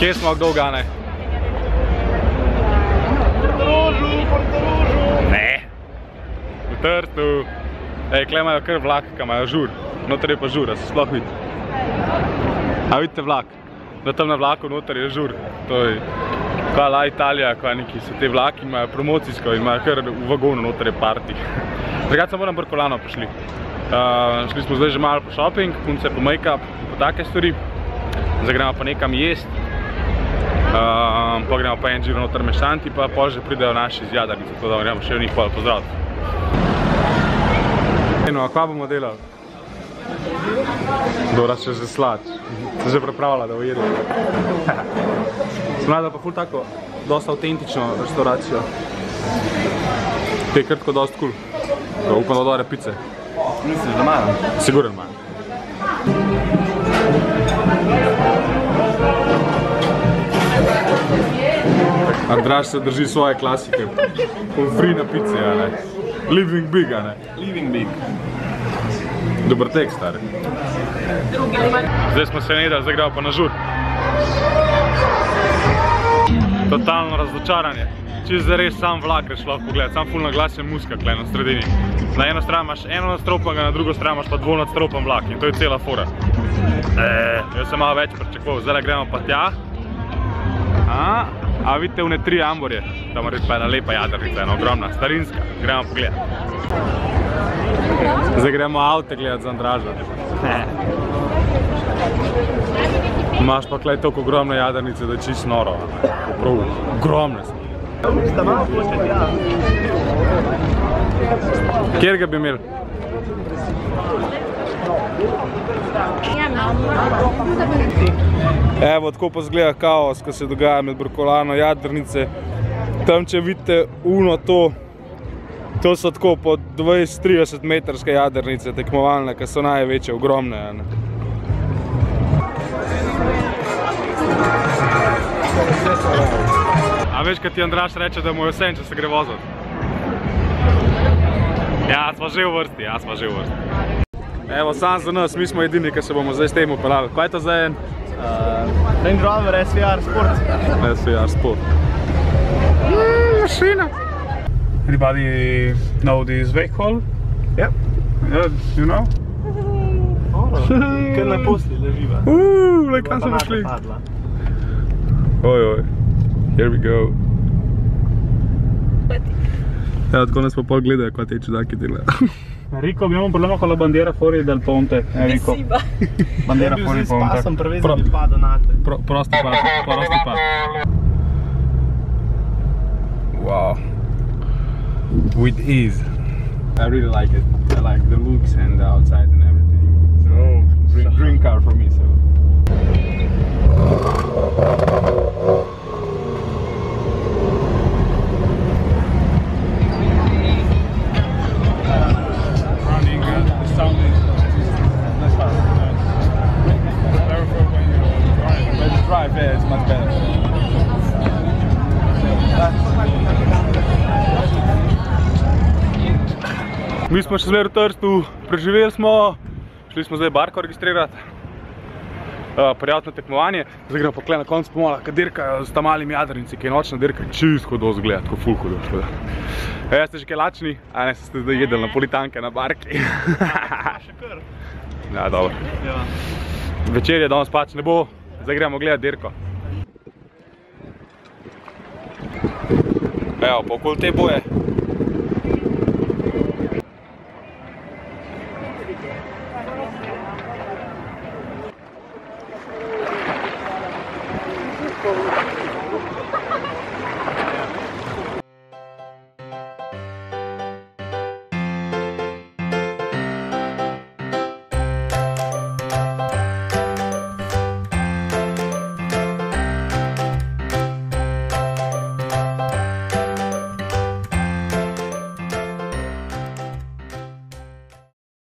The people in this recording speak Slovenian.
Kje smo, kdo gane? Ne. V Trstu. Ej, kle imajo kar vlak, ka imajo žur. Noter je pa žur, a se sploh vidi. A vidite vlak? Da tam na vlaku noter je žur. To je kva La Italija, kva neki so te vlaki, imajo promocijsko in imajo kar v vagonu noter je party. Drugače smo na Brkolano prišli. Šli smo zdaj že malo po shopping, punce po make-up, po take stvari. Zdaj gremo pa nekam jest. Pa gremo pa en džiro noter mešanti, pa pol že pridejo naši iz Jadrnice, tako da gremo še v njih pol pozdraviti. No, a kva bomo delali? Dora še že slač. Se že pripravila, da bo jedla. Sem najdel pa ful tako dosta autentično restauracijo. To je kar tako dost cool. Upam, da dobre pice. Misliš, da imajo? Siguren imajo. Andraž se drži svoje klasike. Pomfri na pice, a ne? Living big, a ne? Living big. Dober tek, stari. Zdaj smo se najedali, zdaj gremo pa na žur. Totalno razočaranje. Čisto zares sam vlak greš lahko pogledati, sam ful naglasen muska kle na sredini. Na eno stran imaš enonadstropnega, na drugo stran imaš pa dvonadstropen vlak in to je cela fora. Jaz sem malo več pričakoval, zdaj gremo pa tja. A vidite une 3 amborje, tam mora biti pa ena lepa Jadrnica, ena ogromna, starinska, gremo pogledati. Zdaj gremo avte gledati za Andraža. Imaš pa klej toliko ogromne Jadrnice, da je čisto noro. Prav, ogromne so. Kjer ga bi imeli? Evo, tako pa zgleda kaos, ko se dogaja med Brkolano, Jadrnice. Tam, če vidite uno to so tako po 20-30 metrske Jadrnice tekmovalne, ki so največje, ogromne. A veš, kad ti Andraž reče, da mu je vse, če se gre vozati? Ja, smo že v vrsti, Evo, sam za nas, mi smo edini, ki se bomo zdaj s tem upeljali. Kaj je to za en? Range Rover SVR Sport. SVR Sport. Mašina! Anybody know this vehicle? Yep. Yeah, you know? Kar na posli leživa. Le kam smo šli? Oj. Here we go. Evo, tako nas pa pol gledajo, kaj te čudaki delajo. Enrico, abbiamo un problema con la bandiera fuori dal ponte. Enrico. Bandiera fuori dal ponte. Sem prevezal bi pada nate. Prosti pad. Wow. With ease. I really like it. I like the looks and the outside and everything. So, dream car for me, so. Mi smo še zmer v Trstu, preživeli smo, šli smo zdaj barko registrirati, prijaviti na tekmovanje, zdaj gremo pa kle na koncu pomola, kad dirkajo s tam malimi Jadrnici, ki je nočna dirka, čisto hudo zgleda, tako ful hudo. Ste že kaj lačni, a ne, ste zdaj jedeli napolitanke na barki. Še kar. Ja, dobro. Večer je, danes pač ne bo, zdaj gremo gledati dirko. Evo, pa okoli te boje.